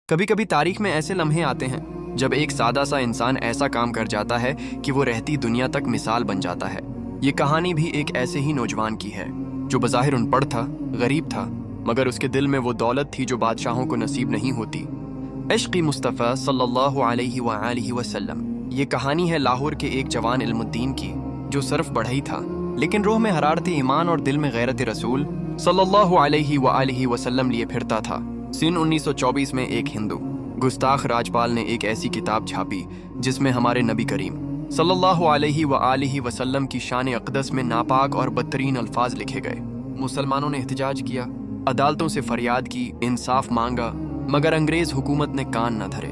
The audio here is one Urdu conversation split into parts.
کبھی کبھی تاریخ میں ایسے لمحے آتے ہیں جب ایک سادہ سا انسان ایسا کام کر جاتا ہے کہ وہ رہتی دنیا تک مثال بن جاتا ہے۔ یہ کہانی بھی ایک ایسے ہی نوجوان کی ہے جو بظاہر ان پڑھ تھا، غریب تھا، مگر اس کے دل میں وہ دولت تھی جو بادشاہوں کو نصیب نہیں ہوتی۔ عشق مصطفیٰ صلی اللہ علیہ وآلہ وسلم۔ یہ کہانی ہے لاہور کے ایک جوان علم الدین کی جو صرف بڑھئی تھا لیکن روح میں حرارت ایمان اور دل میں غیرت رسول صلی اللہ علیہ وآلہ وسلم لیے پھرتا تھا۔ سن 1924 میں ایک ہندو گستاخ راجپال نے ایک ایسی کتاب چھاپی جس میں ہمارے نبی کریم صلی اللہ علیہ وآلہ وسلم کی شان اقدس میں ناپاک اور بدترین الفاظ لکھے گئے۔ مسلمانوں نے احتجاج کیا، عدالتوں سے فریاد کی، انصاف مانگا، مگر انگریز حکومت نے کان نہ دھرے۔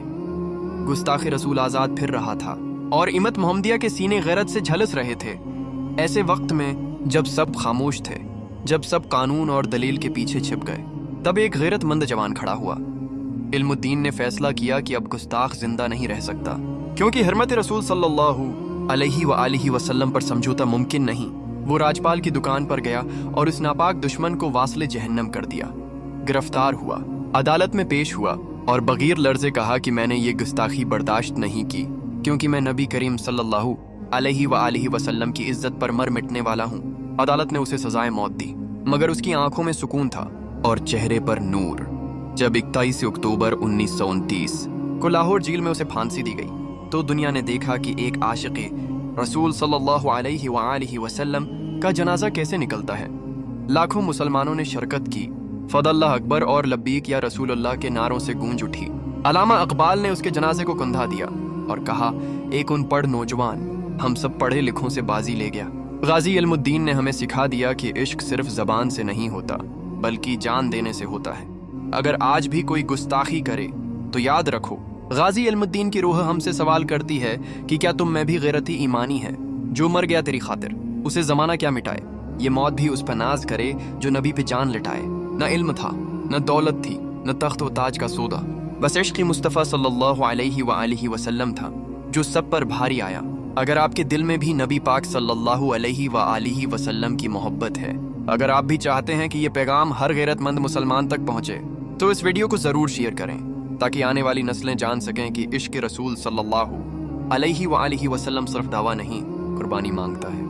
گستاخ رسول آزاد پھر رہا تھا اور امت محمدیہ کے سینے غیرت سے جھلس رہے تھے۔ ایسے وقت میں جب سب خاموش تھے، جب سب قانون اور دلیل کے پیچھے چھپ گئے، تب ایک غیرت مند جوان کھڑا ہوا۔ علم الدین نے فیصلہ کیا کہ اب گستاخ زندہ نہیں رہ سکتا، کیونکہ حرمت رسول صلی اللہ علیہ وآلہ وسلم پر سمجھوتا ممکن نہیں۔ وہ راجپال کی دکان پر گیا اور اس ناپاک دشمن کو واصل جہنم کر دیا۔ گرفتار ہوا، عدالت میں پیش ہوا اور بغیر لرزے کہا کہ میں نے یہ گستاخی برداشت نہیں کی کیونکہ میں نبی کریم صلی اللہ علیہ وآلہ وسلم کی عزت پر مر مٹنے والا ہوں۔ عدالت نے اسے سزائے موت دی، مگر اس کی آنکھوں میں سکون تھا اور چہرے پر نور۔ جب 21 اکتوبر 1929 کو لاہور جیل میں اسے پھانسی دی گئی تو دنیا نے دیکھا کہ ایک عاشق رسول صلی اللہ علیہ وآلہ وسلم کا جنازہ کیسے نکلتا ہے۔ لاکھوں مسلمانوں نے شرکت کی، فضل اللہ اکبر اور لبیک یا رسول اللہ کے نعروں سے گونج اٹھی۔ علامہ اقبال نے اس کے جنازے کو کندھا دیا اور کہا، ایک ان پڑھ نوجوان ہم سب پڑھے لکھوں سے بازی لے گیا۔ غازی علم الدین نے ہمیں سکھا دیا کہ عشق صرف زبان سے نہیں ہوتا بلکہ جان دینے سے ہوتا ہے۔ اگر آج بھی کوئی گستاخی کرے تو یاد رکھو، غازی علم الدین کی روح ہم سے سوال کرتی ہے کہ کیا تم میں بھی غیرتی ایمانی ہے؟ جو مر گیا تیری خاطر، اسے زمانہ کیا مٹائے؟ یہ موت بھی اس پہ ناز کرے جو نبی پہ جان لٹائے۔ نہ علم تھا، نہ دولت تھی، نہ تخت و تاج کا سودا، بس عشق مصطفیٰ صلی اللہ علیہ وآلہ وسلم تھا جو سب پر بھاری آیا۔ اگر آپ کے دل میں بھی نبی پاک صلی اللہ علیہ وآلہ وسلم کی محبت ہے، اگر آپ بھی چاہتے ہیں کہ یہ پیغام ہر غیرت مند مسلمان تک پہنچے، تو اس ویڈیو کو ضرور شیئر کریں تاکہ آنے والی نسلیں جان سکیں کہ عشق رسول صلی اللہ علیہ وآلہ وسلم صرف دعویٰ نہیں، قربانی مانگتا ہے۔